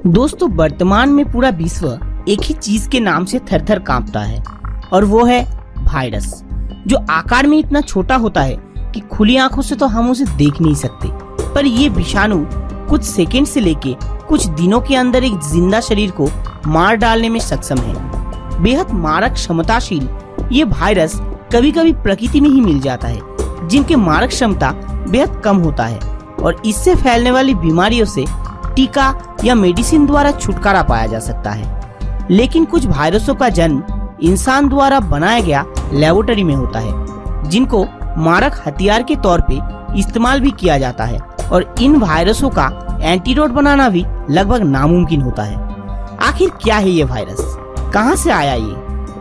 दोस्तों, वर्तमान में पूरा विश्व एक ही चीज के नाम से थर-थर कांपता है और वो है वायरस, जो आकार में इतना छोटा होता है कि खुली आंखों से तो हम उसे देख नहीं सकते। पर ये विषाणु कुछ सेकंड से लेके कुछ दिनों के अंदर एक जिंदा शरीर को मार डालने में सक्षम है। बेहद मारक क्षमताशील ये वायरस कभी कभी प्रकृति में ही मिल जाता है, जिनके मारक क्षमता बेहद कम होता है और इससे फैलने वाली बीमारियों से टीका या मेडिसिन द्वारा छुटकारा पाया जा सकता है। लेकिन कुछ वायरसों का जन्म इंसान द्वारा बनाया गया लेबोरेटरी में होता है, जिनको मारक हथियार के तौर पे इस्तेमाल भी किया जाता है और इन वायरसों का एंटीडोट बनाना भी लगभग नामुमकिन होता है। आखिर क्या है ये वायरस, कहां से आया ये,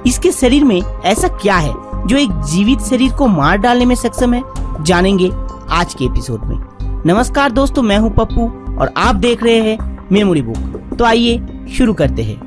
इसके शरीर में ऐसा क्या है जो एक जीवित शरीर को मार डालने में सक्षम है, जानेंगे आज के एपिसोड में। नमस्कार दोस्तों, मैं हूं पप्पू और आप देख रहे हैं मेमोरी बुक। तो आइए शुरू करते हैं।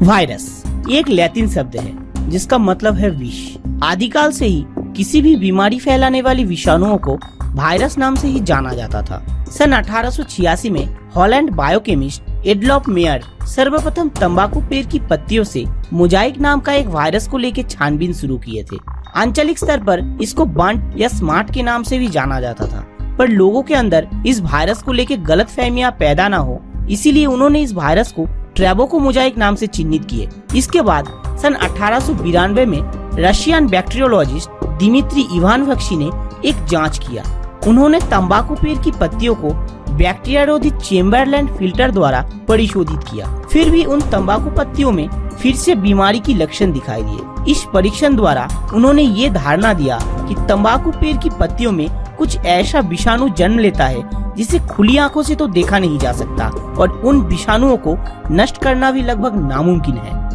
वायरस एक लैटिन शब्द है जिसका मतलब है विष। आदिकाल से ही किसी भी बीमारी फैलाने वाली विषाणुओं को वायरस नाम से ही जाना जाता था। सन 1886 में हॉलैंड बायोकेमिस्ट एडोल्फ मेयर सर्वप्रथम तंबाकू पेड़ की पत्तियों से मोजाइक नाम का एक वायरस को लेकर छानबीन शुरू किए थे। आंचलिक स्तर पर इसको बंट या स्मार्ट के नाम से भी जाना जाता था, पर लोगों के अंदर इस वायरस को लेकर गलतफहमियां पैदा न हो, इसीलिए उन्होंने इस वायरस को ट्रेबोको मोजाइक नाम से चिन्हित किए। इसके बाद सन 1892 में रशियन बैक्टीरियोलॉजिस्ट दिमित्री इवानोव्स्की ने एक जांच किया। उन्होंने तंबाकू पेड़ की पत्तियों को बैक्टीरिया रोधी चेम्बरलैंड फिल्टर द्वारा परिशोधित किया। फिर भी उन तंबाकू पत्तियों में फिर से बीमारी की लक्षण दिखाई दिए। इस परीक्षण द्वारा उन्होंने ये धारणा दिया कि तंबाकू पेड़ की पत्तियों में कुछ ऐसा विषाणु जन्म लेता है जिसे खुली आंखों से तो देखा नहीं जा सकता और उन विषाणुओं को नष्ट करना भी लगभग नामुमकिन है।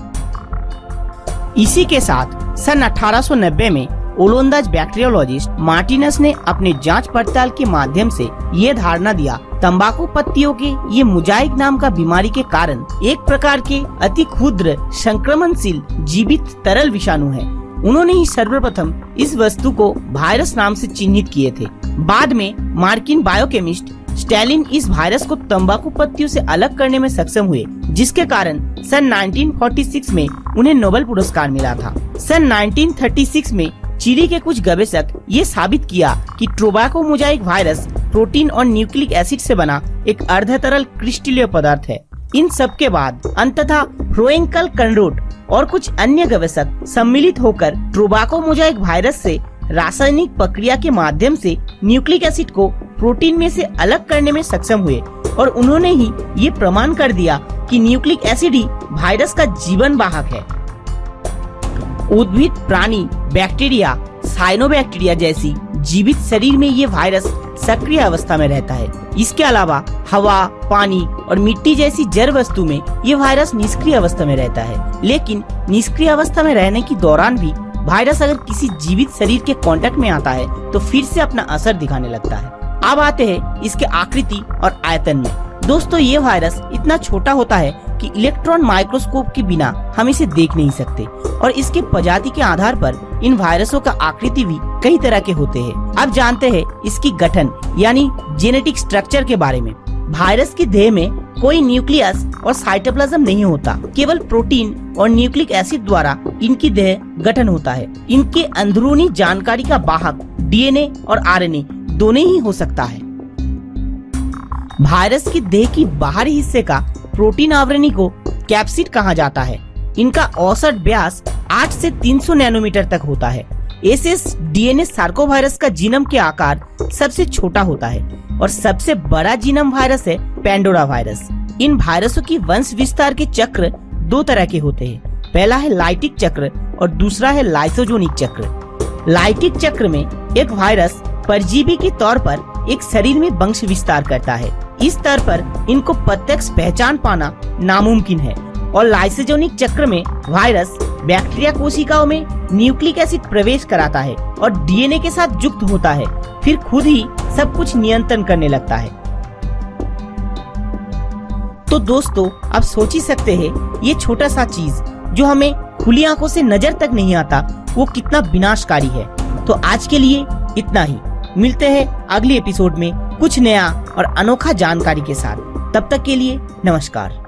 इसी के साथ सन 1890 में ओलंदाज बैक्टीरियोलॉजिस्ट मार्टिनस ने अपने जांच पड़ताल के माध्यम से ये धारणा दिया, तंबाकू पत्तियों के ये मोजाइक नाम का बीमारी के कारण एक प्रकार के अति क्षुद्र संक्रमणशील जीवित तरल विषाणु है। उन्होंने ही सर्वप्रथम इस वस्तु को वायरस नाम से चिन्हित किए थे। बाद में मार्किन बायोकेमिस्ट स्टेलिन इस वायरस को तंबाकू पत्तियों से अलग करने में सक्षम हुए, जिसके कारण सन 1946 में उन्हें नोबेल पुरस्कार मिला था। सन 1936 में चिली के कुछ गवेषक ये साबित किया कि टोबैको मोजाइक वायरस प्रोटीन और न्यूक्लिक एसिड से बना एक अर्धतरल क्रिस्टलीय पदार्थ है। इन सब के बाद अंततः फ्रोएंकल कनरोट और कुछ अन्य गवेषक सम्मिलित होकर टोबैको मोजाइक वायरस से रासायनिक प्रक्रिया के माध्यम से न्यूक्लिक एसिड को प्रोटीन में से अलग करने में सक्षम हुए और उन्होंने ही ये प्रमाण कर दिया कि न्यूक्लिक एसिड ही वायरस का जीवन वाहक है। उद्भिद, प्राणी, बैक्टीरिया, साइनोबैक्टीरिया जैसी जीवित शरीर में ये वायरस सक्रिय अवस्था में रहता है। इसके अलावा हवा, पानी और मिट्टी जैसी जड़ वस्तु में ये वायरस निष्क्रिय अवस्था में रहता है। लेकिन निष्क्रिय अवस्था में रहने के दौरान भी वायरस अगर किसी जीवित शरीर के कांटेक्ट में आता है तो फिर से अपना असर दिखाने लगता है। अब आते हैं इसके आकृति और आयतन में। दोस्तों, ये वायरस इतना छोटा होता है कि इलेक्ट्रॉन माइक्रोस्कोप के बिना हम इसे देख नहीं सकते और इसके प्रजाति के आधार पर इन वायरसों का आकृति भी कई तरह के होते हैं। अब जानते हैं इसकी गठन यानी जेनेटिक स्ट्रक्चर के बारे में। वायरस की देह में कोई न्यूक्लियस और साइटोप्लाज्म नहीं होता, केवल प्रोटीन और न्यूक्लिक एसिड द्वारा इनकी देह गठन होता है। इनके अंदरूनी जानकारी का वाहक डीएनए और आरएनए दोनों ही हो सकता है। वायरस की देह की बाहरी हिस्से का प्रोटीन आवरणी को कैप्सिड कहा जाता है। इनका औसत व्यास 8 से 300 नैनोमीटर तक होता है। एसएस डीएनए सार्कोवायरस का जीनम के आकार सबसे छोटा होता है और सबसे बड़ा जीनम वायरस है पेंडोरा वायरस। इन वायरसों की वंश विस्तार के चक्र दो तरह के होते हैं। पहला है लाइटिक चक्र और दूसरा है लाइसोजोनिक चक्र। लाइटिक चक्र में एक वायरस परजीवी के तौर पर एक शरीर में वंश विस्तार करता है। इस स्तर पर इनको प्रत्यक्ष पहचान पाना नामुमकिन है। और लाइसोजोनिक चक्र में वायरस बैक्टीरिया कोशिकाओं में न्यूक्लिक एसिड प्रवेश कराता है और डीएनए के साथ युक्त होता है, फिर खुद ही सब कुछ नियंत्रण करने लगता है। तो दोस्तों, आप सोच ही सकते हैं ये छोटा सा चीज जो हमें खुली आंखों से नजर तक नहीं आता वो कितना विनाशकारी है। तो आज के लिए इतना ही। मिलते हैं अगले एपिसोड में कुछ नया और अनोखा जानकारी के साथ। तब तक के लिए नमस्कार।